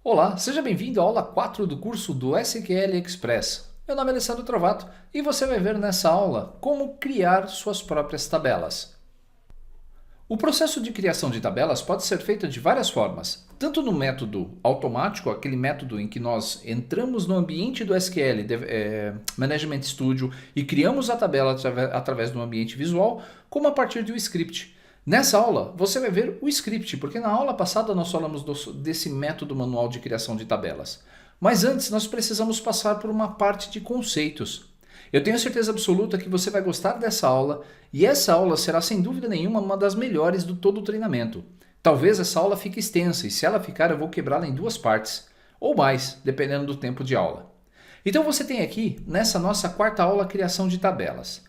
Olá, seja bem-vindo à aula 4 do curso do SQL Express. Meu nome é Alessandro Trovato e você vai ver nessa aula como criar suas próprias tabelas. O processo de criação de tabelas pode ser feito de várias formas, tanto no método automático, aquele método em que nós entramos no ambiente do SQL Management Studio e criamos a tabela através do ambiente visual, como a partir de um script. Nessa aula, você vai ver o script, porque na aula passada nós falamos desse método manual de criação de tabelas. Mas antes, nós precisamos passar por uma parte de conceitos. Eu tenho certeza absoluta que você vai gostar dessa aula, e essa aula será sem dúvida nenhuma uma das melhores do todo o treinamento. Talvez essa aula fique extensa, e se ela ficar eu vou quebrá-la em duas partes, ou mais, dependendo do tempo de aula. Então você tem aqui, nessa nossa quarta aula, a criação de tabelas.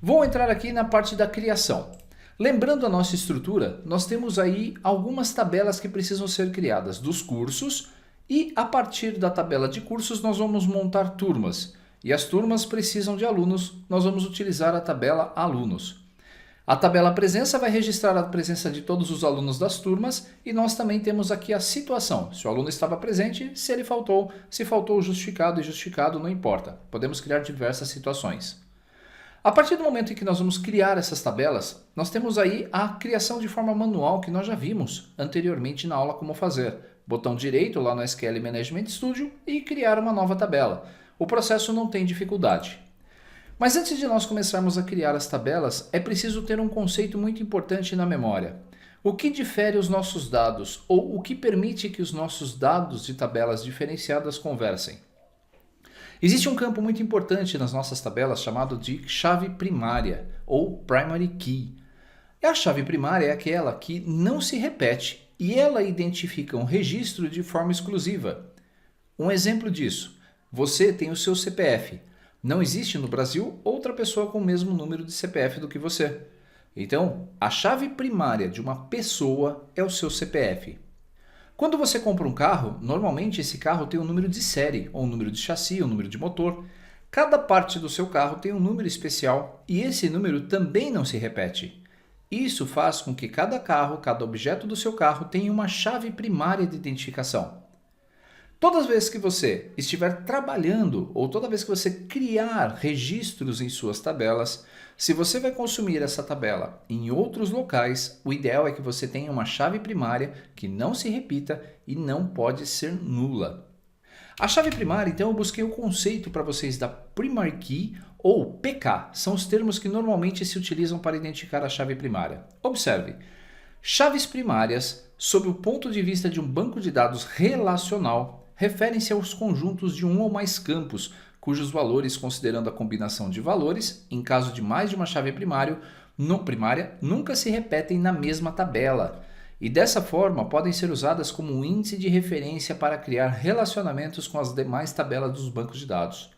Vou entrar aqui na parte da criação. Lembrando a nossa estrutura, nós temos aí algumas tabelas que precisam ser criadas dos cursos e a partir da tabela de cursos nós vamos montar turmas. E as turmas precisam de alunos, nós vamos utilizar a tabela alunos. A tabela presença vai registrar a presença de todos os alunos das turmas e nós também temos aqui a situação. Se o aluno estava presente, se ele faltou, se faltou justificado e justificado, não importa. Podemos criar diversas situações. A partir do momento em que nós vamos criar essas tabelas, nós temos aí a criação de forma manual que nós já vimos anteriormente na aula como fazer. Botão direito lá no SQL Management Studio e criar uma nova tabela. O processo não tem dificuldade. Mas antes de nós começarmos a criar as tabelas, é preciso ter um conceito muito importante na memória. O que difere os nossos dados ou o que permite que os nossos dados de tabelas diferenciadas conversem? Existe um campo muito importante nas nossas tabelas chamado de chave primária, ou primary key. A chave primária é aquela que não se repete e ela identifica um registro de forma exclusiva. Um exemplo disso, você tem o seu CPF. Não existe no Brasil outra pessoa com o mesmo número de CPF do que você. Então, a chave primária de uma pessoa é o seu CPF. Quando você compra um carro, normalmente esse carro tem um número de série, ou um número de chassi, ou um número de motor. Cada parte do seu carro tem um número especial e esse número também não se repete. Isso faz com que cada carro, cada objeto do seu carro tenha uma chave primária de identificação. Todas as vezes que você estiver trabalhando ou toda vez que você criar registros em suas tabelas, se você vai consumir essa tabela em outros locais, o ideal é que você tenha uma chave primária que não se repita e não pode ser nula. A chave primária, então, eu busquei o conceito para vocês da Primary Key ou PK, são os termos que normalmente se utilizam para identificar a chave primária. Observe, chaves primárias, sob o ponto de vista de um banco de dados relacional, referem-se aos conjuntos de um ou mais campos, cujos valores, considerando a combinação de valores, em caso de mais de uma chave primária, nunca se repetem na mesma tabela. E dessa forma podem ser usadas como um índice de referência para criar relacionamentos com as demais tabelas dos bancos de dados.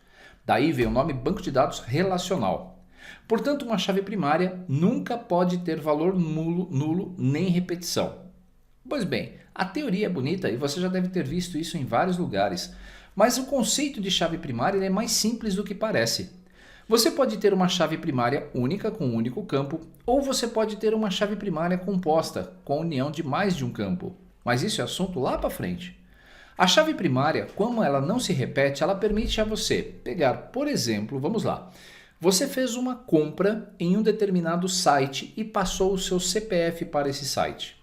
Daí vem o nome banco de dados relacional. Portanto, uma chave primária nunca pode ter valor nulo nem repetição. Pois bem, a teoria é bonita e você já deve ter visto isso em vários lugares, mas o conceito de chave primária é mais simples do que parece. Você pode ter uma chave primária única com um único campo, ou você pode ter uma chave primária composta, com a união de mais de um campo. Mas isso é assunto lá para frente. A chave primária, como ela não se repete, ela permite a você pegar, por exemplo, vamos lá. Você fez uma compra em um determinado site e passou o seu CPF para esse site.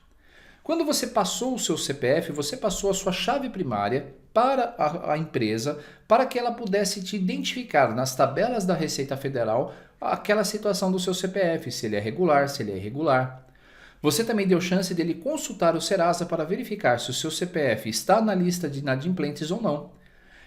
Quando você passou o seu CPF, você passou a sua chave primária para a empresa, para que ela pudesse te identificar nas tabelas da Receita Federal aquela situação do seu CPF, se ele é regular, se ele é irregular. Você também deu chance dele consultar o Serasa para verificar se o seu CPF está na lista de inadimplentes ou não.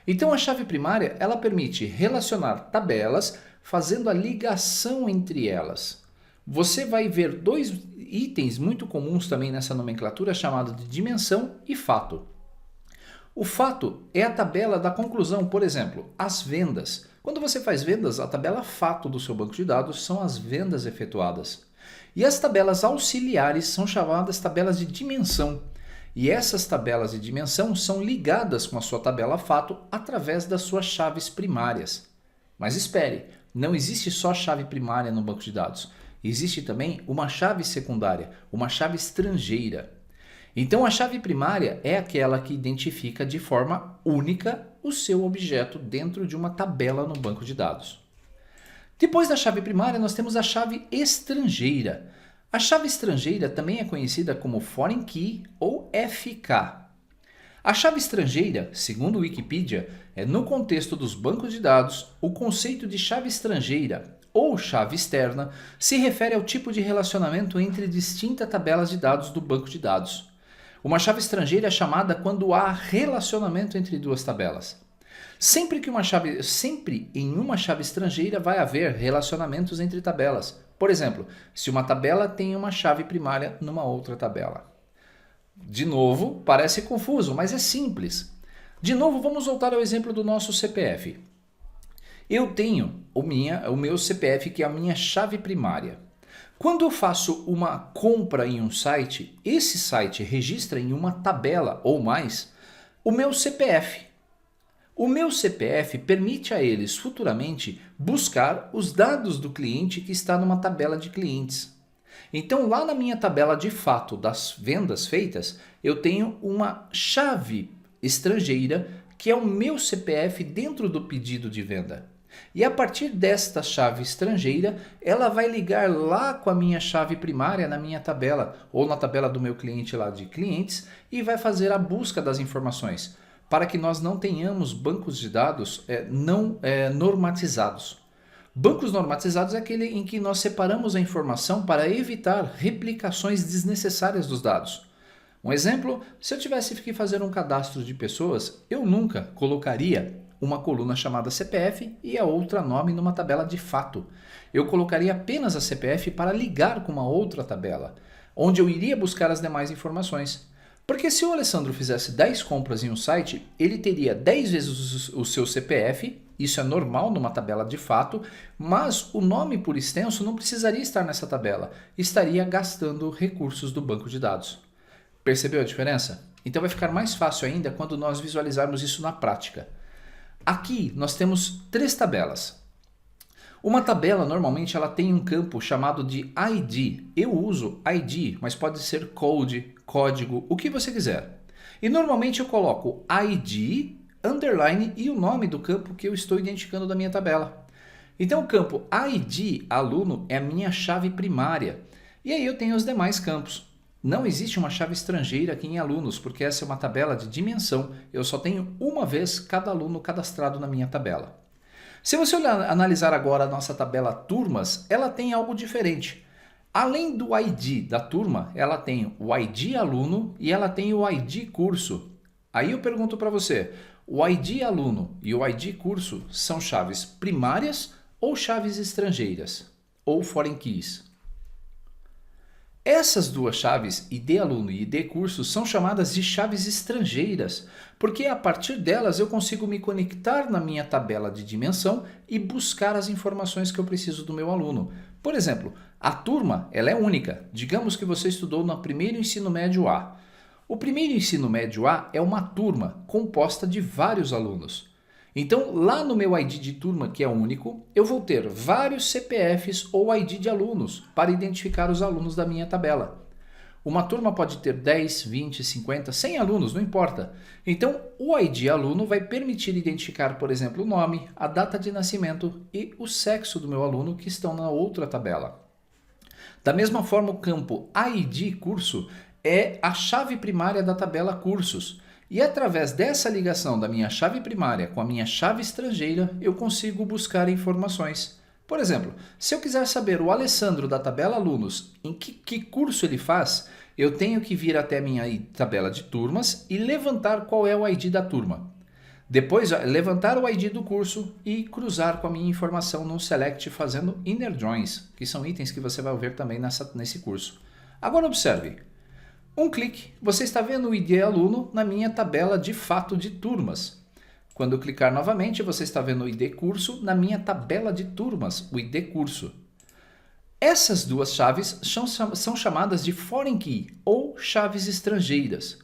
Então a chave primária ela permite relacionar tabelas, fazendo a ligação entre elas. Você vai ver dois itens muito comuns também nessa nomenclatura chamado de dimensão e fato. O fato é a tabela da conclusão, por exemplo, as vendas. Quando você faz vendas, a tabela fato do seu banco de dados são as vendas efetuadas. E as tabelas auxiliares são chamadas tabelas de dimensão. E essas tabelas de dimensão são ligadas com a sua tabela fato através das suas chaves primárias. Mas espere, não existe só chave primária no banco de dados. existe também uma chave secundária, uma chave estrangeira. Então a chave primária é aquela que identifica de forma única o seu objeto dentro de uma tabela no banco de dados. Depois da chave primária, nós temos a chave estrangeira. A chave estrangeira também é conhecida como Foreign Key ou FK. A chave estrangeira, segundo o Wikipedia, é no contexto dos bancos de dados, o conceito de chave estrangeira ou chave externa se refere ao tipo de relacionamento entre distintas tabelas de dados do banco de dados. Uma chave estrangeira é chamada quando há relacionamento entre duas tabelas. Sempre em uma chave estrangeira vai haver relacionamentos entre tabelas. Por exemplo, se uma tabela tem uma chave primária numa outra tabela. De novo, parece confuso, mas é simples. De novo, vamos voltar ao exemplo do nosso CPF. Eu tenho o meu CPF, que é a minha chave primária. Quando eu faço uma compra em um site, esse site registra em uma tabela ou mais o meu CPF. O meu CPF permite a eles futuramente buscar os dados do cliente que está numa tabela de clientes. Então, lá na minha tabela de fato das vendas feitas, eu tenho uma chave estrangeira que é o meu CPF dentro do pedido de venda. E a partir desta chave estrangeira, ela vai ligar lá com a minha chave primária na minha tabela, ou na tabela do meu cliente lá de clientes, e vai fazer a busca das informações, para que nós não tenhamos bancos de dados não normatizados. Bancos normatizados é aquele em que nós separamos a informação para evitar replicações desnecessárias dos dados. Um exemplo, se eu tivesse que fazer um cadastro de pessoas, eu nunca colocaria uma coluna chamada CPF e a outra nome numa tabela de fato. Eu colocaria apenas a CPF para ligar com uma outra tabela, onde eu iria buscar as demais informações. Porque se o Alessandro fizesse 10 compras em um site, ele teria 10 vezes o seu CPF, isso é normal numa tabela de fato, mas o nome por extenso não precisaria estar nessa tabela, estaria gastando recursos do banco de dados. Percebeu a diferença? Então vai ficar mais fácil ainda quando nós visualizarmos isso na prática. Aqui nós temos 3 tabelas. Uma tabela normalmente ela tem um campo chamado de ID. Eu uso ID, mas pode ser code, código, o que você quiser. E normalmente eu coloco ID, underline e o nome do campo que eu estou identificando da minha tabela. Então o campo ID aluno é a minha chave primária. E aí eu tenho os demais campos. Não existe uma chave estrangeira aqui em alunos, porque essa é uma tabela de dimensão. Eu só tenho uma vez cada aluno cadastrado na minha tabela. Se você analisar agora a nossa tabela turmas, ela tem algo diferente. Além do ID da turma, ela tem o ID aluno e ela tem o ID curso. Aí eu pergunto para você, o ID aluno e o ID curso são chaves primárias ou chaves estrangeiras? Ou foreign keys? Essas duas chaves, ID aluno e ID curso, são chamadas de chaves estrangeiras, porque a partir delas eu consigo me conectar na minha tabela de dimensão e buscar as informações que eu preciso do meu aluno. Por exemplo, a turma ela é única. Digamos que você estudou no primeiro ensino médio A. O primeiro ensino médio A é uma turma composta de vários alunos. Então, lá no meu ID de turma, que é único, eu vou ter vários CPFs ou ID de alunos para identificar os alunos da minha tabela. Uma turma pode ter 10, 20, 50, 100 alunos, não importa. Então, o ID aluno vai permitir identificar, por exemplo, o nome, a data de nascimento e o sexo do meu aluno que estão na outra tabela. Da mesma forma, o campo ID curso é a chave primária da tabela cursos. E através dessa ligação da minha chave primária com a minha chave estrangeira, eu consigo buscar informações. Por exemplo, se eu quiser saber o Alessandro da tabela alunos, em que curso ele faz, eu tenho que vir até a minha tabela de turmas e levantar qual é o ID da turma. Depois, levantar o ID do curso e cruzar com a minha informação no Select fazendo Inner Joins, que são itens que você vai ver também nesse curso. Agora observe. Um clique, você está vendo o ID aluno na minha tabela de fato de turmas. Quando eu clicar novamente, você está vendo o ID curso na minha tabela de turmas, o ID curso. Essas duas chaves são chamadas de foreign key ou chaves estrangeiras.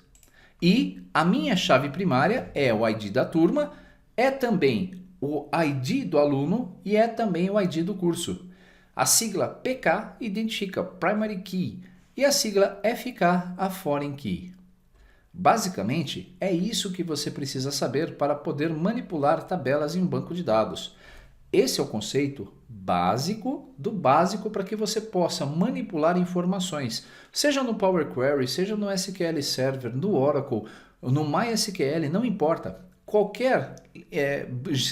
E a minha chave primária é o ID da turma, é também o ID do aluno e é também o ID do curso. A sigla PK identifica Primary Key e a sigla FK a Foreign Key. Basicamente, é isso que você precisa saber para poder manipular tabelas em um banco de dados. Esse é o conceito básico do básico para que você possa manipular informações, seja no Power Query, seja no SQL Server, no Oracle, no MySQL, não importa. Qualquer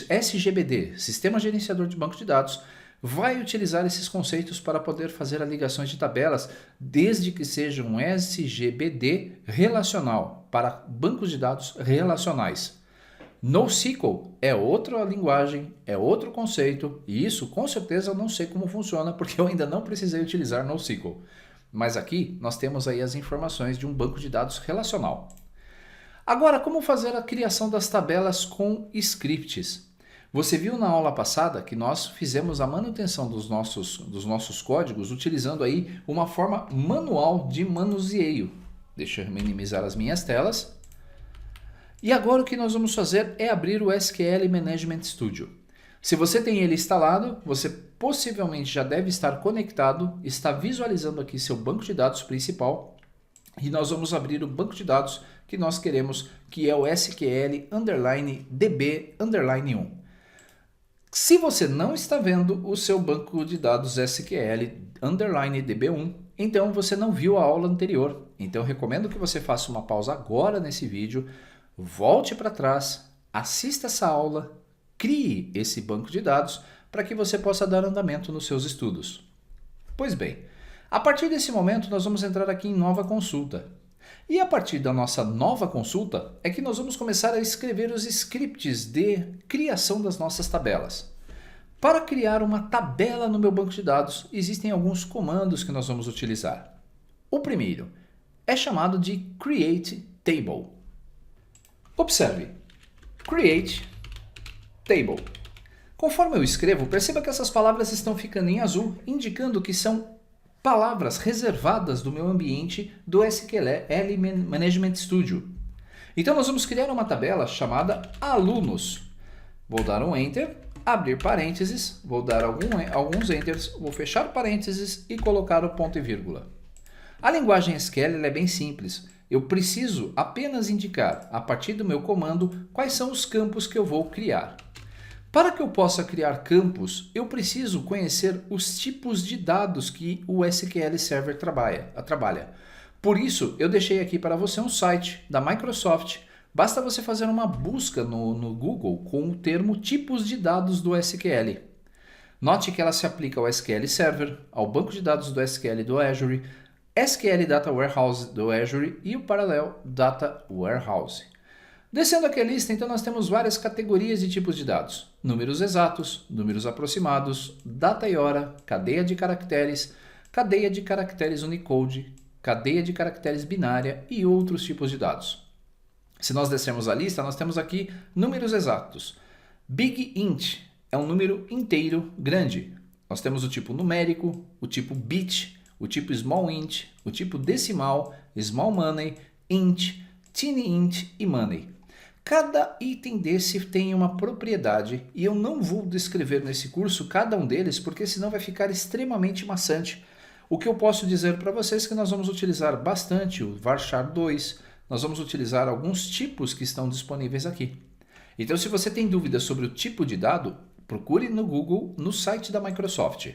SGBD, Sistema Gerenciador de Banco de Dados, vai utilizar esses conceitos para poder fazer as ligações de tabelas, desde que seja um SGBD relacional, para bancos de dados relacionais. NoSQL é outra linguagem, é outro conceito, e isso com certeza eu não sei como funciona, porque eu ainda não precisei utilizar NoSQL. Mas aqui nós temos aí as informações de um banco de dados relacional. Agora, como fazer a criação das tabelas com scripts? Você viu na aula passada que nós fizemos a manutenção dos nossos códigos utilizando aí uma forma manual de manuseio. Deixa eu minimizar as minhas telas. E agora o que nós vamos fazer é abrir o SQL Management Studio. Se você tem ele instalado, você possivelmente já deve estar conectado, está visualizando aqui seu banco de dados principal. E nós vamos abrir o banco de dados que nós queremos, que é o SQL_DB_1. Se você não está vendo o seu banco de dados SQL_DB1, então você não viu a aula anterior. Então eu recomendo que você faça uma pausa agora nesse vídeo, volte para trás, assista essa aula, crie esse banco de dados para que você possa dar andamento nos seus estudos. Pois bem, a partir desse momento nós vamos entrar aqui em nova consulta. E a partir da nossa nova consulta é que nós vamos começar a escrever os scripts de criação das nossas tabelas. Para criar uma tabela no meu banco de dados, existem alguns comandos que nós vamos utilizar. O primeiro é chamado de Create Table. Observe, Create Table. Conforme eu escrevo, perceba que essas palavras estão ficando em azul, indicando que são palavras reservadas do meu ambiente do SQL Management Studio. Então nós vamos criar uma tabela chamada alunos. Vou dar um Enter, abrir parênteses, vou dar alguns Enters, vou fechar parênteses e colocar o ponto e vírgula. A linguagem SQL é bem simples. Eu preciso apenas indicar, a partir do meu comando, quais são os campos que eu vou criar. Para que eu possa criar campos, eu preciso conhecer os tipos de dados que o SQL Server trabalha. Por isso, eu deixei aqui para você um site da Microsoft. Basta você fazer uma busca no Google com o termo tipos de dados do SQL. Note que ela se aplica ao SQL Server, ao banco de dados do SQL do Azure, SQL Data Warehouse do Azure e o Parallel Data Warehouse. Descendo aqui a lista, então nós temos várias categorias de tipos de dados. Números exatos, números aproximados, data e hora, cadeia de caracteres Unicode, cadeia de caracteres binária e outros tipos de dados. Se nós descermos a lista, nós temos aqui números exatos. Big Int é um número inteiro grande. Nós temos o tipo numérico, o tipo bit, o tipo small int, o tipo decimal, small money, int, teeny int e money. Cada item desse tem uma propriedade e eu não vou descrever nesse curso cada um deles porque senão vai ficar extremamente maçante. O que eu posso dizer para vocês é que nós vamos utilizar bastante o varchar 2, nós vamos utilizar alguns tipos que estão disponíveis aqui. Então se você tem dúvidas sobre o tipo de dado, procure no Google, no site da Microsoft.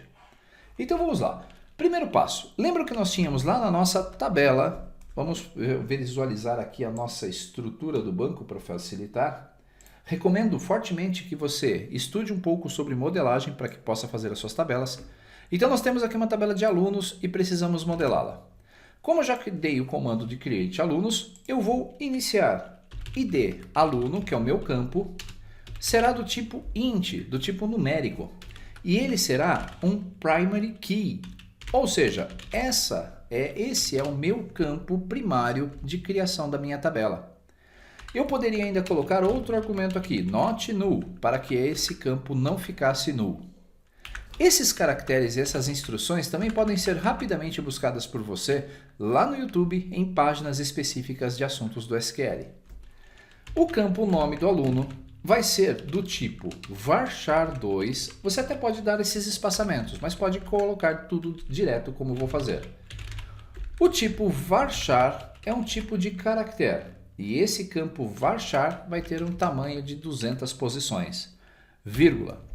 Então vamos lá. Primeiro passo, lembra que nós tínhamos lá na nossa tabela. Vamos visualizar aqui a nossa estrutura do banco para facilitar. Recomendo fortemente que você estude um pouco sobre modelagem para que possa fazer as suas tabelas. Então nós temos aqui uma tabela de alunos e precisamos modelá-la. Como eu já dei o comando de Create Alunos, eu vou iniciar ID aluno, que é o meu campo, será do tipo int, do tipo numérico. E ele será um primary key, ou seja, esse é o meu campo primário de criação da minha tabela. Eu poderia ainda colocar outro argumento aqui, not null, para que esse campo não ficasse null. Esses caracteres e essas instruções também podem ser rapidamente buscadas por você lá no YouTube em páginas específicas de assuntos do SQL. O campo nome do aluno vai ser do tipo varchar2. Você até pode dar esses espaçamentos, mas pode colocar tudo direto como eu vou fazer. O tipo varchar é um tipo de caractere e esse campo varchar vai ter um tamanho de 200 posições. Vírgula.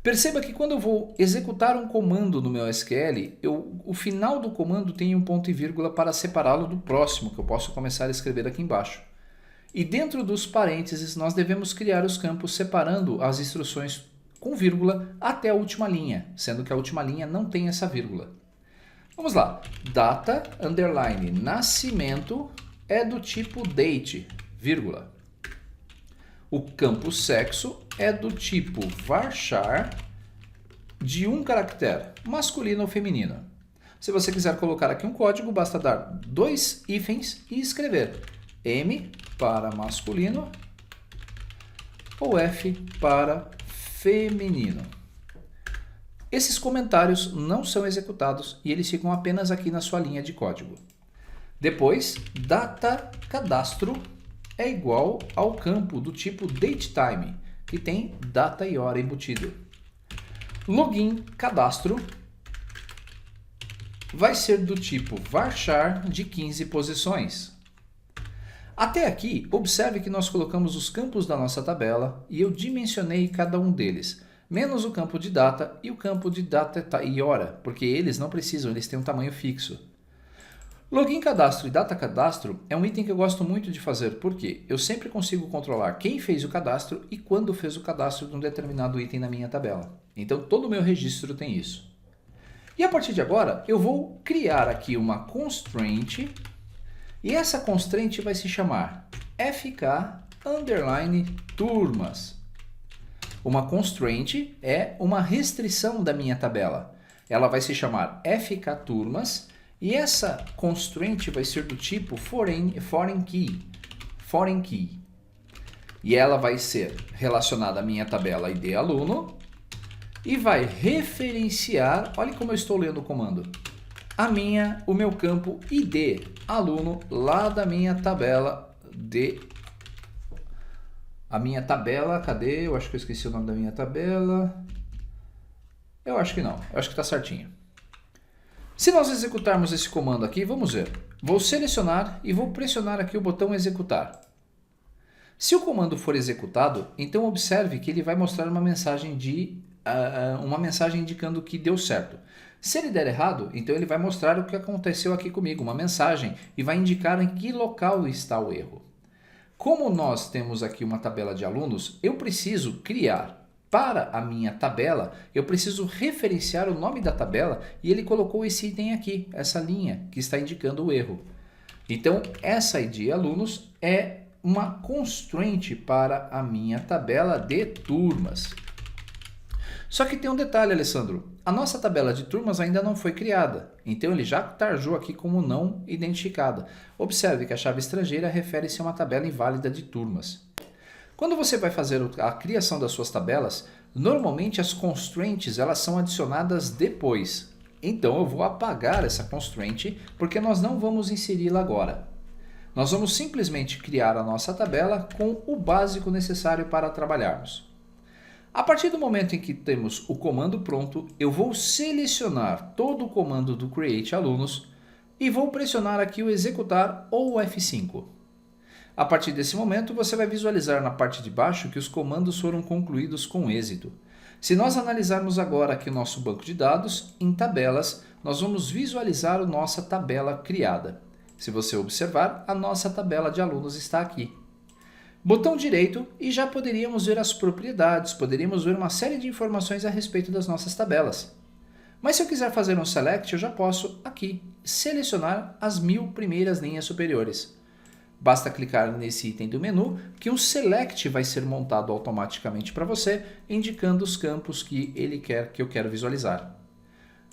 Perceba que quando eu vou executar um comando no meu SQL, o final do comando tem um ponto e vírgula para separá-lo do próximo, que eu posso começar a escrever aqui embaixo. E dentro dos parênteses, nós devemos criar os campos separando as instruções com vírgula até a última linha, sendo que a última linha não tem essa vírgula. Vamos lá. Data, underline, nascimento é do tipo date, vírgula. O campo sexo é do tipo varchar de um caractere, masculino ou feminino. Se você quiser colocar aqui um código, basta dar 2 hífens e escrever M para masculino ou F para feminino. Esses comentários não são executados e eles ficam apenas aqui na sua linha de código. Depois, data cadastro é igual ao campo do tipo datetime, que tem data e hora embutido. Login cadastro vai ser do tipo varchar de 15 posições. Até aqui, observe que nós colocamos os campos da nossa tabela e eu dimensionei cada um deles, menos o campo de data e o campo de data e hora, porque eles não precisam, eles têm um tamanho fixo. Login cadastro e data cadastro é um item que eu gosto muito de fazer, porque eu sempre consigo controlar quem fez o cadastro e quando fez o cadastro de um determinado item na minha tabela. Então todo o meu registro tem isso. E a partir de agora, eu vou criar aqui uma constraint. E essa constraint vai se chamar fk_turmas. Uma constraint é uma restrição da minha tabela. Ela vai se chamar fk_turmas e essa constraint vai ser do tipo foreign key. E ela vai ser relacionada à minha tabela ID aluno e vai referenciar, olha como eu estou lendo o comando, o meu campo ID aluno lá da minha tabela cadê? Eu acho que eu esqueci o nome da minha tabela. Eu acho que não, eu acho que está certinho. Se nós executarmos esse comando aqui, vamos ver. Vou selecionar e vou pressionar aqui o botão executar. Se o comando for executado, então observe que ele vai mostrar uma mensagem indicando que deu certo. Se ele der errado, então ele vai mostrar o que aconteceu aqui comigo, uma mensagem, e vai indicar em que local está o erro. Como nós temos aqui uma tabela de alunos, eu preciso criar para a minha tabela, eu preciso referenciar o nome da tabela e ele colocou esse item aqui, essa linha que está indicando o erro. Então, essa ID alunos é uma constraint para a minha tabela de turmas. Só que tem um detalhe, Alessandro. A nossa tabela de turmas ainda não foi criada, então ele já tarjou aqui como não identificada. Observe que a chave estrangeira refere-se a uma tabela inválida de turmas. Quando você vai fazer a criação das suas tabelas, normalmente as constraints elas são adicionadas depois. Então eu vou apagar essa constraint porque nós não vamos inseri-la agora. Nós vamos simplesmente criar a nossa tabela com o básico necessário para trabalharmos. A partir do momento em que temos o comando pronto, eu vou selecionar todo o comando do create alunos e vou pressionar aqui o executar ou o F5. A partir desse momento, você vai visualizar na parte de baixo que os comandos foram concluídos com êxito. Se nós analisarmos agora aqui o nosso banco de dados, em tabelas, nós vamos visualizar a nossa tabela criada. Se você observar, a nossa tabela de alunos está aqui. Botão direito e já poderíamos ver as propriedades, poderíamos ver uma série de informações a respeito das nossas tabelas. Mas se eu quiser fazer um select, eu já posso aqui selecionar as 1000 primeiras linhas superiores. Basta clicar nesse item do menu que um select vai ser montado automaticamente para você, indicando os campos que ele quer que eu quero visualizar.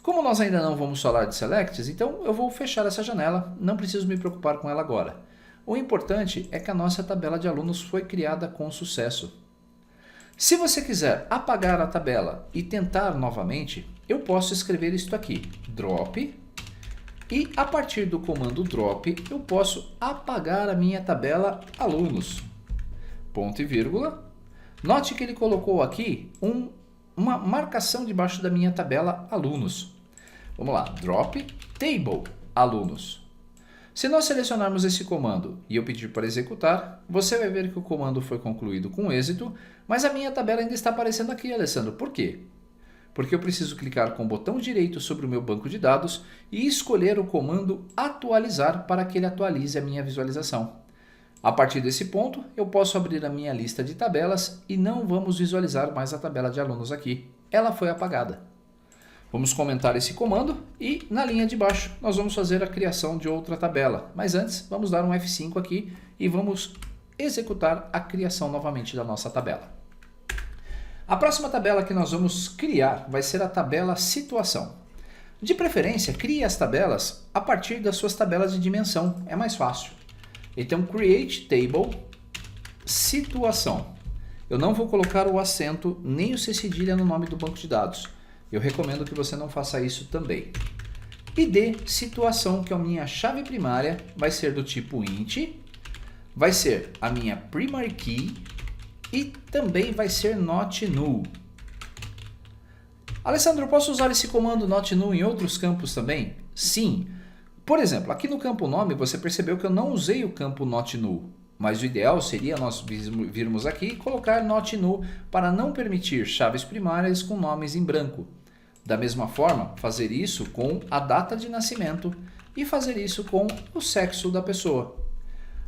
Como nós ainda não vamos falar de selects, então eu vou fechar essa janela, não preciso me preocupar com ela agora. O importante é que a nossa tabela de alunos foi criada com sucesso. Se você quiser apagar a tabela e tentar novamente, eu posso escrever isto aqui, drop, e a partir do comando drop eu posso apagar a minha tabela alunos, ponto e vírgula, Note que ele colocou aqui uma marcação debaixo da minha tabela alunos. Vamos lá, drop table alunos. Se nós selecionarmos esse comando e eu pedir para executar, você vai ver que o comando foi concluído com êxito, mas a minha tabela ainda está aparecendo aqui, Alessandro. Por quê? Porque eu preciso clicar com o botão direito sobre o meu banco de dados e escolher o comando atualizar para que ele atualize a minha visualização. A partir desse ponto, eu posso abrir a minha lista de tabelas e não vamos visualizar mais a tabela de alunos aqui. Ela foi apagada. Vamos comentar esse comando e na linha de baixo nós vamos fazer a criação de outra tabela. Mas antes, vamos dar um F5 aqui e vamos executar a criação novamente da nossa tabela. A próxima tabela que nós vamos criar vai ser a tabela situação. De preferência, crie as tabelas a partir das suas tabelas de dimensão, é mais fácil. Então, create table situação. Eu não vou colocar o acento nem o C cedilha no nome do banco de dados. Eu recomendo que você não faça isso também. ID situação, que é a minha chave primária, vai ser do tipo int, vai ser a minha primary key, e também vai ser not null. Alessandro, eu posso usar esse comando not null em outros campos também? Sim. Por exemplo, aqui no campo nome você percebeu que eu não usei o campo not null. Mas o ideal seria nós virmos aqui e colocar not null para não permitir chaves primárias com nomes em branco. Da mesma forma, fazer isso com a data de nascimento e fazer isso com o sexo da pessoa.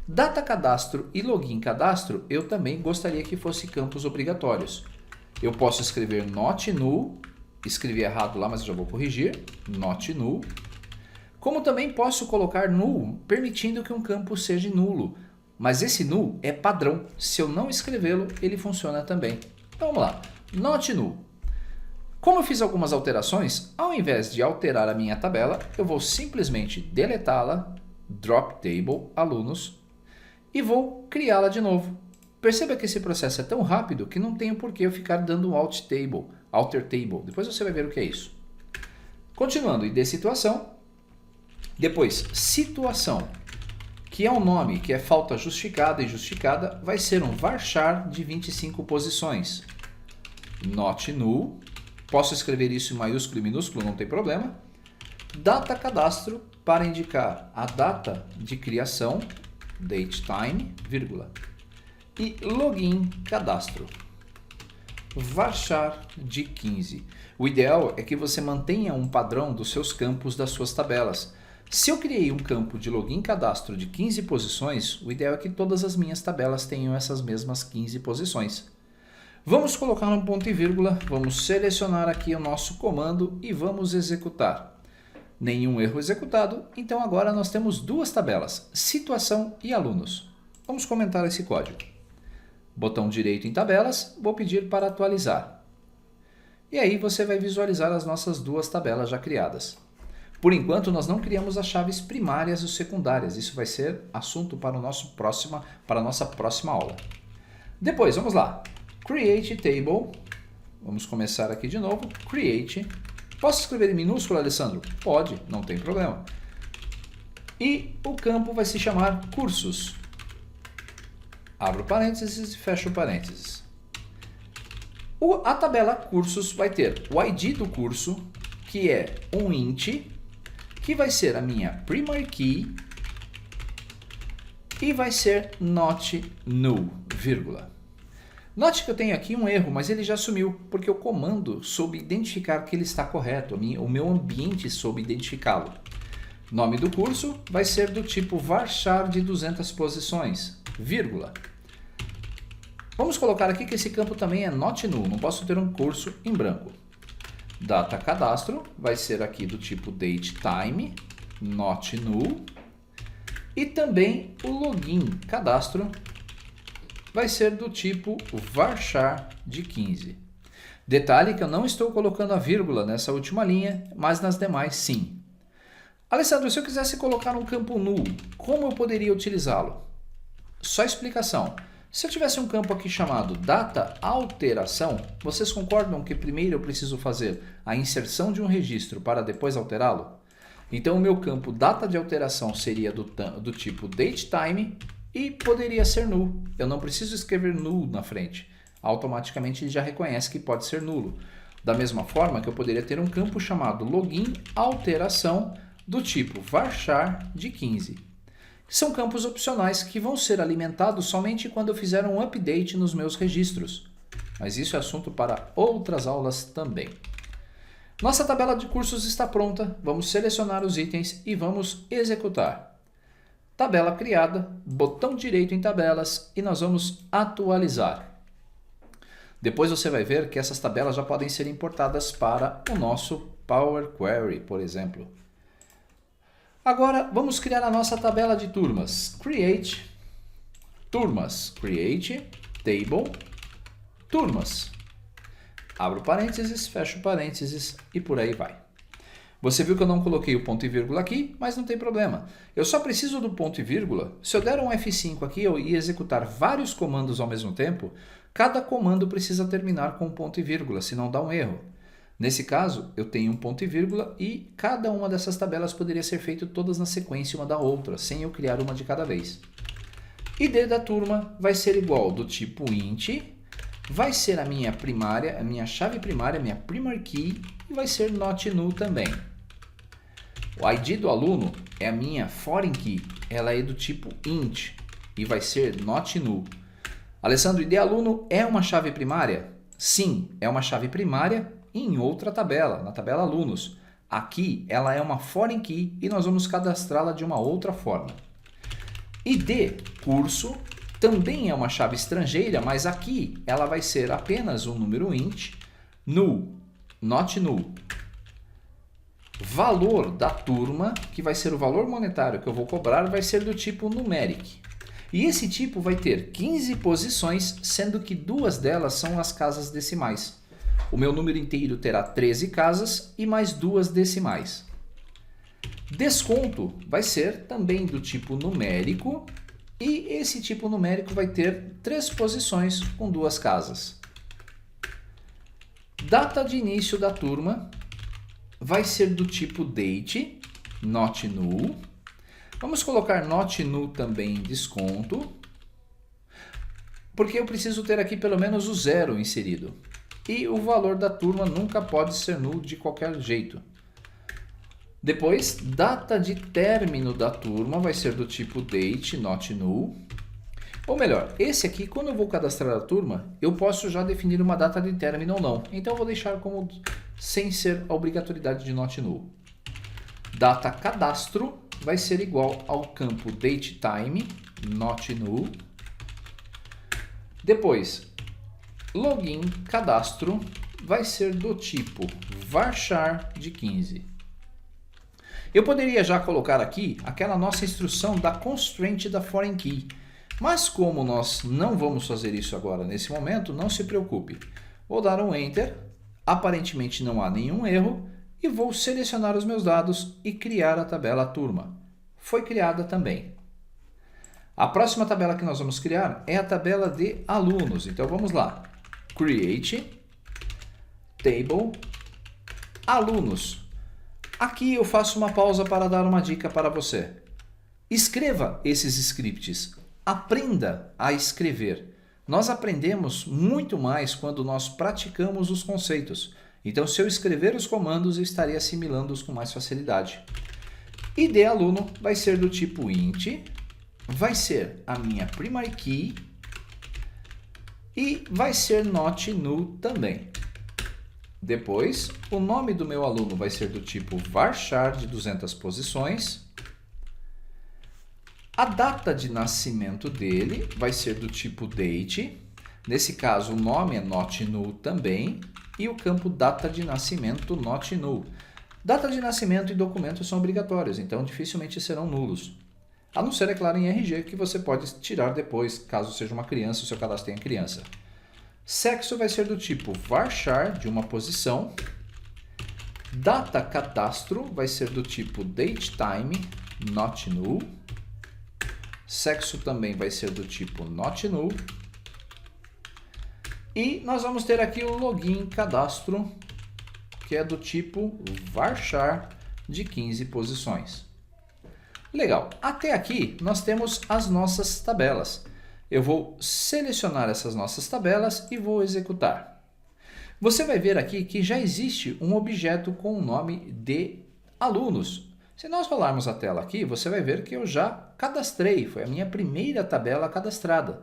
Data cadastro e login cadastro eu também gostaria que fossem campos obrigatórios. Eu posso escrever not null, escrevi errado lá, mas eu já vou corrigir, not null. Como também posso colocar null, permitindo que um campo seja nulo. Mas esse null é padrão, se eu não escrevê-lo, ele funciona também. Então vamos lá, not null. Como eu fiz algumas alterações, ao invés de alterar a minha tabela, eu vou simplesmente deletá-la, drop table alunos, e vou criá-la de novo. Perceba que esse processo é tão rápido que não tenho por que eu ficar dando um alter table. Depois você vai ver o que é isso. Continuando, ID situação. Depois, situação, que é um nome que é falta justificada e justificada, vai ser um varchar de 25 posições. Not null. Posso escrever isso em maiúsculo e minúsculo, não tem problema. Data cadastro, para indicar a data de criação, date time, vírgula. E login cadastro, varchar de 15. O ideal é que você mantenha um padrão dos seus campos das suas tabelas. Se eu criei um campo de login cadastro de 15 posições, o ideal é que todas as minhas tabelas tenham essas mesmas 15 posições. Vamos colocar um ponto e vírgula, vamos selecionar aqui o nosso comando e vamos executar. Nenhum erro executado, então agora nós temos duas tabelas, situação e alunos. Vamos comentar esse código. Botão direito em tabelas, vou pedir para atualizar. E aí você vai visualizar as nossas duas tabelas já criadas. Por enquanto nós não criamos as chaves primárias e secundárias, isso vai ser assunto para a nossa próxima aula. Depois, vamos lá, create table, vamos começar aqui de novo, create. Posso escrever em minúsculo, Alessandro? Pode, não tem problema. E o campo vai se chamar cursos. Abro parênteses e fecho parênteses. A tabela cursos vai ter o ID do curso, que é um int, que vai ser a minha primary key, e vai ser not null, vírgula. Note que eu tenho aqui um erro, mas ele já sumiu, porque o comando soube identificar que ele está correto, o meu ambiente soube identificá-lo. Nome do curso vai ser do tipo varchar de 200 posições, vírgula. Vamos colocar aqui que esse campo também é not null, não posso ter um curso em branco. Data cadastro vai ser aqui do tipo date time, not null. E também o login cadastro vai ser do tipo varchar de 15. Detalhe que eu não estou colocando a vírgula nessa última linha, mas nas demais sim. Alessandro, se eu quisesse colocar um campo null, como eu poderia utilizá-lo? Só explicação. Se eu tivesse um campo aqui chamado data alteração, vocês concordam que primeiro eu preciso fazer a inserção de um registro para depois alterá-lo? Então o meu campo data de alteração seria do tipo datetime e poderia ser null. Eu não preciso escrever null na frente. automaticamente ele já reconhece que pode ser nulo. Da mesma forma que eu poderia ter um campo chamado login alteração do tipo varchar de 15. São campos opcionais que vão ser alimentados somente quando eu fizer um update nos meus registros. Mas isso é assunto para outras aulas também. Nossa tabela de cursos está pronta, vamos selecionar os itens e vamos executar. Tabela criada, botão direito em tabelas e nós vamos atualizar. Depois você vai ver que essas tabelas já podem ser importadas para o nosso Power Query, por exemplo. Agora vamos criar a nossa tabela de turmas. Create, turmas, create, table, turmas. Abro parênteses, fecho parênteses e por aí vai. Você viu que eu não coloquei o ponto e vírgula aqui, mas não tem problema. Eu só preciso do ponto e vírgula. Se eu der um F5 aqui e executar vários comandos ao mesmo tempo, cada comando precisa terminar com um ponto e vírgula, senão dá um erro. Nesse caso, eu tenho um ponto e vírgula e cada uma dessas tabelas poderia ser feita todas na sequência uma da outra, sem eu criar uma de cada vez. ID da turma vai ser igual do tipo int, vai ser a minha primária, a minha chave primária, a minha primary key e vai ser not null também. O ID do aluno é a minha foreign key, ela é do tipo int e vai ser not null. Alessandro, ID aluno é uma chave primária? Sim, é uma chave primária em outra tabela, na tabela alunos. Aqui ela é uma foreign key e nós vamos cadastrá-la de uma outra forma. ID curso também é uma chave estrangeira, mas aqui ela vai ser apenas um número int, null, not null. Valor da turma, que vai ser o valor monetário que eu vou cobrar, vai ser do tipo numeric. E esse tipo vai ter 15 posições, sendo que 2 delas são as casas decimais. O meu número inteiro terá 13 casas e mais 2 decimais. Desconto vai ser também do tipo numérico e esse tipo numérico vai ter 3 posições com 2 casas. Data de início da turma vai ser do tipo date, not null. Vamos colocar not null também em desconto, porque eu preciso ter aqui pelo menos o 0 inserido. E o valor da turma nunca pode ser null de qualquer jeito. Depois, data de término da turma vai ser do tipo date, not null. Ou melhor, esse aqui, quando eu vou cadastrar a turma, eu posso já definir uma data de término ou não. Então eu vou deixar como sem ser a obrigatoriedade de not null. Data cadastro vai ser igual ao campo datetime, not null. Depois, login cadastro vai ser do tipo varchar de 15. Eu poderia já colocar aqui aquela nossa instrução da constraint da foreign key, mas como nós não vamos fazer isso agora nesse momento, não se preocupe. Vou dar um enter, aparentemente não há nenhum erro e vou selecionar os meus dados e criar a tabela turma. Foi criada também. A próxima tabela que nós vamos criar é a tabela de alunos, então vamos lá. Create, table, alunos. Aqui eu faço uma pausa para dar uma dica para você. Escreva esses scripts, aprenda a escrever. Nós aprendemos muito mais quando nós praticamos os conceitos. Então, se eu escrever os comandos, eu estarei assimilando-os com mais facilidade. ID aluno vai ser do tipo int, vai ser a minha primary key e vai ser not null também. Depois, o nome do meu aluno vai ser do tipo varchar de 200 posições. A data de nascimento dele vai ser do tipo date. Nesse caso, o nome é not null também. E o campo data de nascimento not null. Data de nascimento e documentos são obrigatórios, então dificilmente serão nulos. A não ser, é claro, em RG, que você pode tirar depois, caso seja uma criança, o seu cadastro tenha criança. Sexo vai ser do tipo varchar de uma posição. Data cadastro vai ser do tipo datetime, not null. Sexo também vai ser do tipo not null. E nós vamos ter aqui o login cadastro, que é do tipo varchar de 15 posições. Legal, até aqui nós temos as nossas tabelas. Eu vou selecionar essas nossas tabelas e vou executar. Você vai ver aqui que já existe um objeto com o nome de alunos. Se nós rolarmos a tela aqui, você vai ver que eu já cadastrei, foi a minha primeira tabela cadastrada.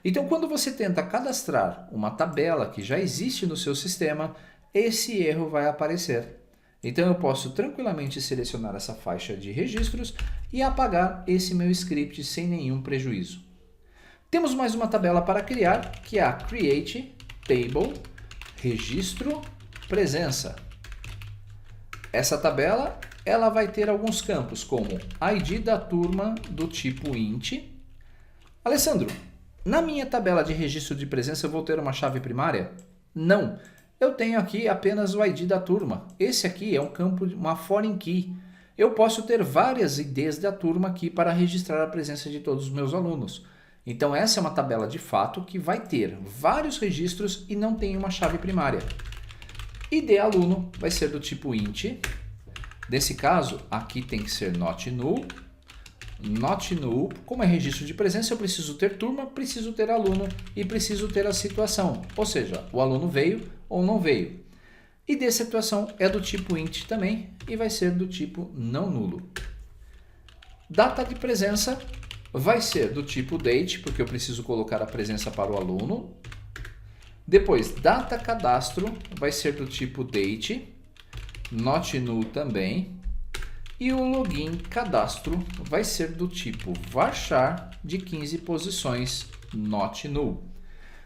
Então, quando você tenta cadastrar uma tabela que já existe no seu sistema, esse erro vai aparecer. Então, eu posso tranquilamente selecionar essa faixa de registros e apagar esse meu script sem nenhum prejuízo. Temos mais uma tabela para criar, que é a Create Table Registro Presença. Essa tabela ela vai ter alguns campos, como ID da turma do tipo int. Alessandro, na minha tabela de registro de presença eu vou ter uma chave primária? Não, eu tenho aqui apenas o ID da turma. Esse aqui é um campo, uma foreign key. Eu posso ter várias IDs da turma aqui para registrar a presença de todos os meus alunos. Então essa é uma tabela de fato que vai ter vários registros e não tem uma chave primária. ID aluno vai ser do tipo int. Nesse caso, aqui tem que ser not null. Not null, como é registro de presença, eu preciso ter turma, preciso ter aluno e preciso ter a situação. Ou seja, o aluno veio ou não veio. ID situação é do tipo int também e vai ser do tipo não nulo. Data de presença vai ser do tipo date, porque eu preciso colocar a presença para o aluno. Depois, data cadastro vai ser do tipo date. Not null também. E o login cadastro vai ser do tipo varchar de 15 posições not null.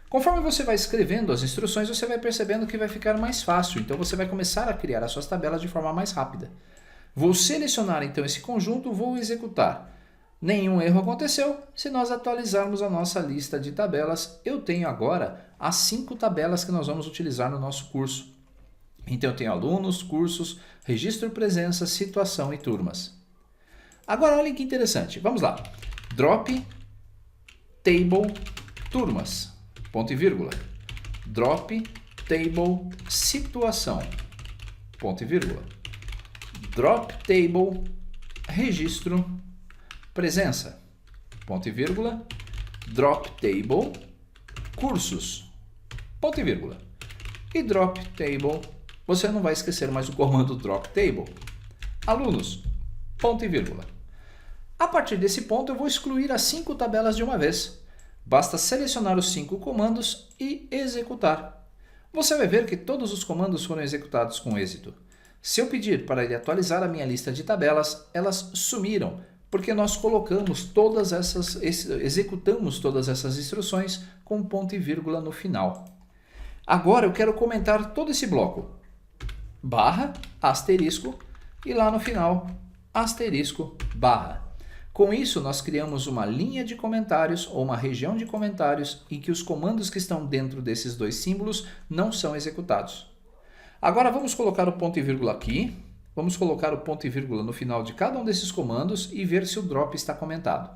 Conforme você vai escrevendo as instruções, você vai percebendo que vai ficar mais fácil. Então você vai começar a criar as suas tabelas de forma mais rápida. Vou selecionar então esse conjunto, vou executar. Nenhum erro aconteceu. Se nós atualizarmos a nossa lista de tabelas, eu tenho agora as 5 tabelas que nós vamos utilizar no nosso curso. Então eu tenho alunos, cursos, registro presença, situação e turmas. Agora olhem que interessante. Vamos lá. Drop table turmas. Ponto e vírgula. Drop table situação. Ponto e vírgula. Drop table registro presença. Ponto e vírgula. Drop table cursos. Ponto e vírgula. E drop table, você não vai esquecer mais o comando drop table. Alunos, ponto e vírgula. A partir desse ponto eu vou excluir as 5 tabelas de uma vez. Basta selecionar os 5 comandos e executar. Você vai ver que todos os comandos foram executados com êxito. Se eu pedir para ele atualizar a minha lista de tabelas, elas sumiram, porque nós executamos todas essas instruções com ponto e vírgula no final. Agora eu quero comentar todo esse bloco. Barra, asterisco e lá no final, asterisco, barra. Com isso, nós criamos uma linha de comentários ou uma região de comentários em que os comandos que estão dentro desses dois símbolos não são executados. Agora vamos colocar o ponto e vírgula aqui. Vamos colocar o ponto e vírgula no final de cada um desses comandos e ver se o drop está comentado.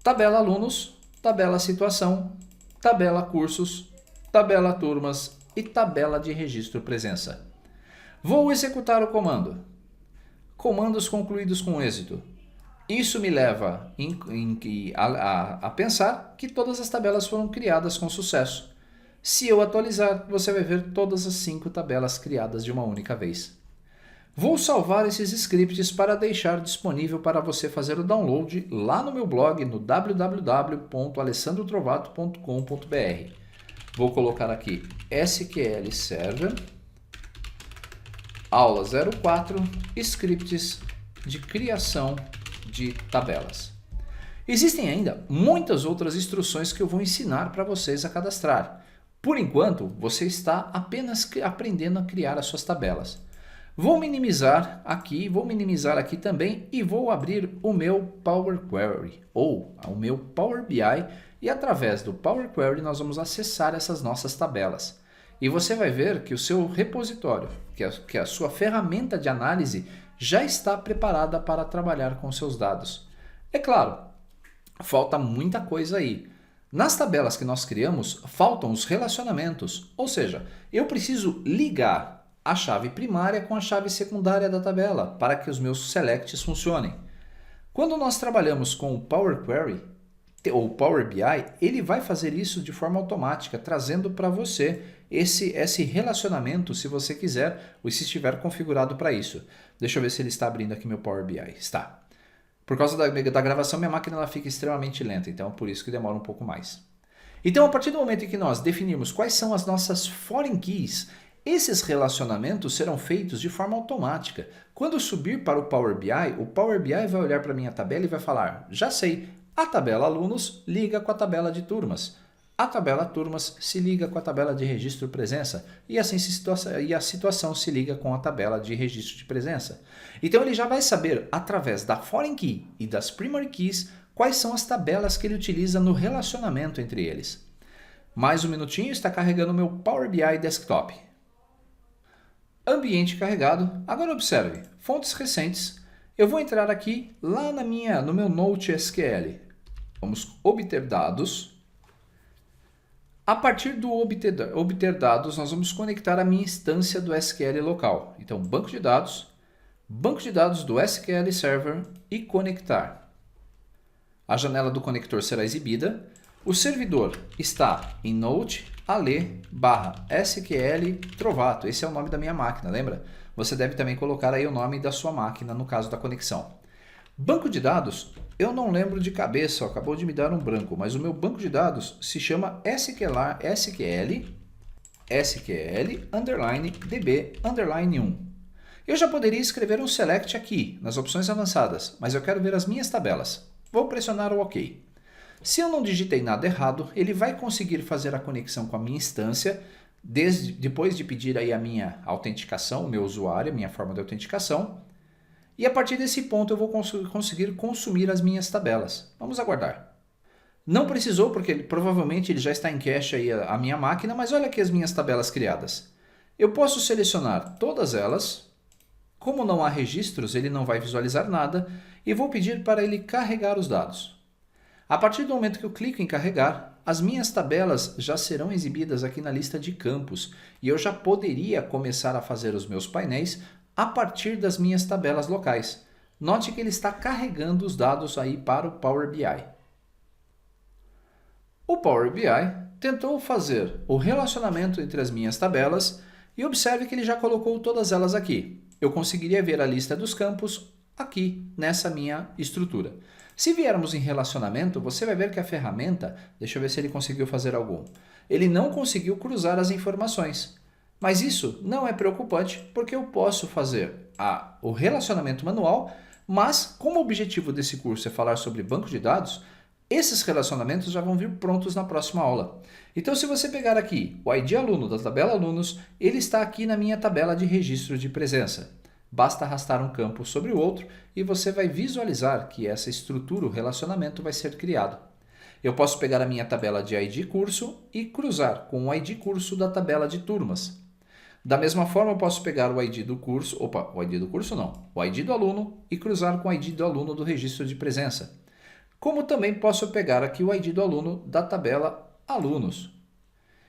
Tabela alunos, tabela situação, tabela cursos, tabela turmas e tabela de registro presença. Vou executar o comando. Comandos concluídos com êxito. Isso me leva a pensar que todas as tabelas foram criadas com sucesso. Se eu atualizar, você vai ver todas as 5 tabelas criadas de uma única vez. Vou salvar esses scripts para deixar disponível para você fazer o download lá no meu blog no www.alessandrotrovato.com.br. Vou colocar aqui SQL Server, aula 04, scripts de criação de tabelas. Existem ainda muitas outras instruções que eu vou ensinar para vocês a cadastrar. Por enquanto, você está apenas aprendendo a criar as suas tabelas. Vou minimizar aqui também e vou abrir o meu Power Query ou o meu Power BI e através do Power Query nós vamos acessar essas nossas tabelas. E você vai ver que o seu repositório, que a sua ferramenta de análise já está preparada para trabalhar com seus dados. É claro, falta muita coisa aí. Nas tabelas que nós criamos, faltam os relacionamentos, ou seja, eu preciso ligar a chave primária com a chave secundária da tabela para que os meus selects funcionem. Quando nós trabalhamos com o Power Query, ou Power BI, ele vai fazer isso de forma automática, trazendo para você esse relacionamento, se você quiser, ou se estiver configurado para isso. Deixa eu ver se ele está abrindo aqui meu Power BI. Está. Por causa da gravação, minha máquina ela fica extremamente lenta, então por isso que demora um pouco mais. Então, a partir do momento em que nós definirmos quais são as nossas foreign keys, esses relacionamentos serão feitos de forma automática. Quando subir para o Power BI vai olhar para a minha tabela e vai falar, já sei, a tabela alunos liga com a tabela de turmas. A tabela turmas se liga com a tabela de registro presença e assim a situação se liga com a tabela de registro de presença. Então ele já vai saber, através da foreign key e das primary keys, quais são as tabelas que ele utiliza no relacionamento entre eles. Mais um minutinho, está carregando o meu Power BI Desktop. Ambiente carregado. Agora observe, fontes recentes. Eu vou entrar aqui lá no meu Note SQL. Vamos obter dados. A partir do obter dados, nós vamos conectar a minha instância do SQL local. Então, banco de dados do SQL Server e conectar. A janela do conector será exibida. O servidor está em Node ale/SQL Trovato. Esse é o nome da minha máquina, lembra? Você deve também colocar aí o nome da sua máquina no caso da conexão. Banco de dados, eu não lembro de cabeça, acabou de me dar um branco, mas o meu banco de dados se chama SQL_DB_1. Eu já poderia escrever um select aqui, nas opções avançadas, mas eu quero ver as minhas tabelas. Vou pressionar o OK. Se eu não digitei nada errado, ele vai conseguir fazer a conexão com a minha instância, depois de pedir aí a minha autenticação, o meu usuário, a minha forma de autenticação. E a partir desse ponto eu vou conseguir consumir as minhas tabelas. Vamos aguardar. Não precisou, porque provavelmente ele já está em cache aí a minha máquina, mas olha aqui as minhas tabelas criadas. Eu posso selecionar todas elas. Como não há registros, ele não vai visualizar nada e vou pedir para ele carregar os dados. A partir do momento que eu clico em carregar, as minhas tabelas já serão exibidas aqui na lista de campos e eu já poderia começar a fazer os meus painéis a partir das minhas tabelas locais. Note que ele está carregando os dados aí para o Power BI. O Power BI tentou fazer o relacionamento entre as minhas tabelas e observe que ele já colocou todas elas aqui. Eu conseguiria ver a lista dos campos aqui nessa minha estrutura. Se viermos em relacionamento, você vai ver que a ferramenta, deixa eu ver se ele conseguiu fazer algum. Ele não conseguiu cruzar as informações. Mas isso não é preocupante, porque eu posso fazer o relacionamento manual, mas como o objetivo desse curso é falar sobre banco de dados, esses relacionamentos já vão vir prontos na próxima aula. Então, se você pegar aqui o ID aluno da tabela alunos, ele está aqui na minha tabela de registro de presença. Basta arrastar um campo sobre o outro e você vai visualizar que essa estrutura, o relacionamento, vai ser criado. Eu posso pegar a minha tabela de ID curso e cruzar com o ID curso da tabela de turmas. Da mesma forma, eu posso pegar o ID do curso, o ID do aluno e cruzar com o ID do aluno do registro de presença. Como também posso pegar aqui o ID do aluno da tabela alunos.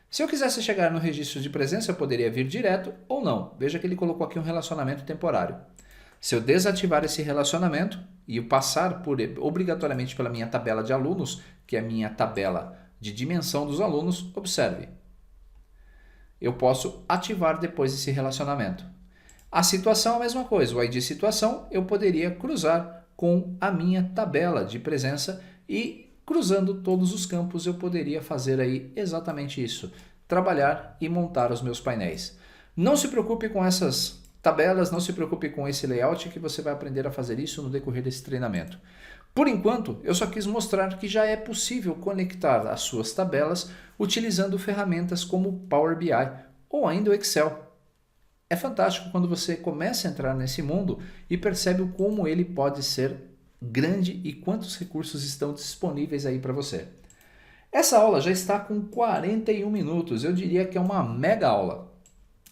Se eu quisesse chegar no registro de presença, eu poderia vir direto ou não. Veja que ele colocou aqui um relacionamento temporário. Se eu desativar esse relacionamento e eu passar obrigatoriamente pela minha tabela de alunos, que é a minha tabela de dimensão dos alunos, observe. Eu posso ativar depois esse relacionamento. A situação é a mesma coisa. O ID situação eu poderia cruzar com a minha tabela de presença e cruzando todos os campos eu poderia fazer aí exatamente isso. Trabalhar e montar os meus painéis. Não se preocupe com essas tabelas, não se preocupe com esse layout que você vai aprender a fazer isso no decorrer desse treinamento. Por enquanto, eu só quis mostrar que já é possível conectar as suas tabelas utilizando ferramentas como o Power BI ou ainda o Excel. É fantástico quando você começa a entrar nesse mundo e percebe como ele pode ser grande e quantos recursos estão disponíveis aí para você. Essa aula já está com 41 minutos, eu diria que é uma mega aula.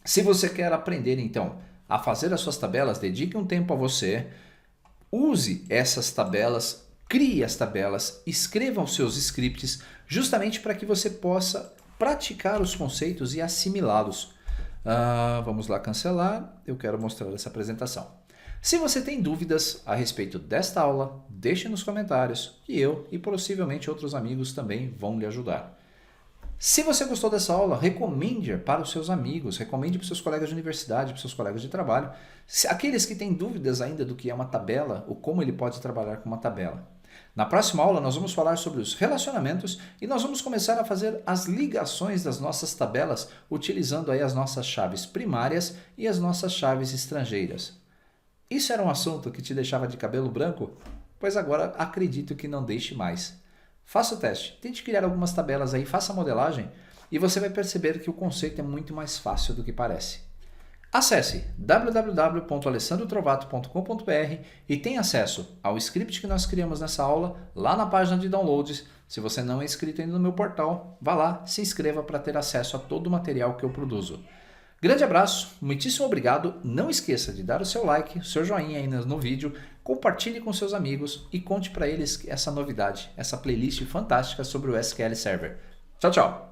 Se você quer aprender então a fazer as suas tabelas, dedique um tempo a você, use essas tabelas, crie as tabelas, escreva os seus scripts, justamente para que você possa praticar os conceitos e assimilá-los. Vamos lá cancelar, eu quero mostrar essa apresentação. Se você tem dúvidas a respeito desta aula, deixe nos comentários que eu e possivelmente outros amigos também vão lhe ajudar. Se você gostou dessa aula, recomende para os seus amigos, recomende para os seus colegas de universidade, para os seus colegas de trabalho, aqueles que têm dúvidas ainda do que é uma tabela ou como ele pode trabalhar com uma tabela. Na próxima aula nós vamos falar sobre os relacionamentos e nós vamos começar a fazer as ligações das nossas tabelas utilizando aí as nossas chaves primárias e as nossas chaves estrangeiras. Isso era um assunto que te deixava de cabelo branco? Pois agora acredito que não deixe mais. Faça o teste, tente criar algumas tabelas aí, faça a modelagem e você vai perceber que o conceito é muito mais fácil do que parece. Acesse www.alessandrotrovato.com.br e tenha acesso ao script que nós criamos nessa aula lá na página de downloads. Se você não é inscrito ainda no meu portal, vá lá, se inscreva para ter acesso a todo o material que eu produzo. Grande abraço, muitíssimo obrigado, não esqueça de dar o seu like, o seu joinha aí no vídeo, compartilhe com seus amigos e conte para eles essa novidade, essa playlist fantástica sobre o SQL Server. Tchau, tchau!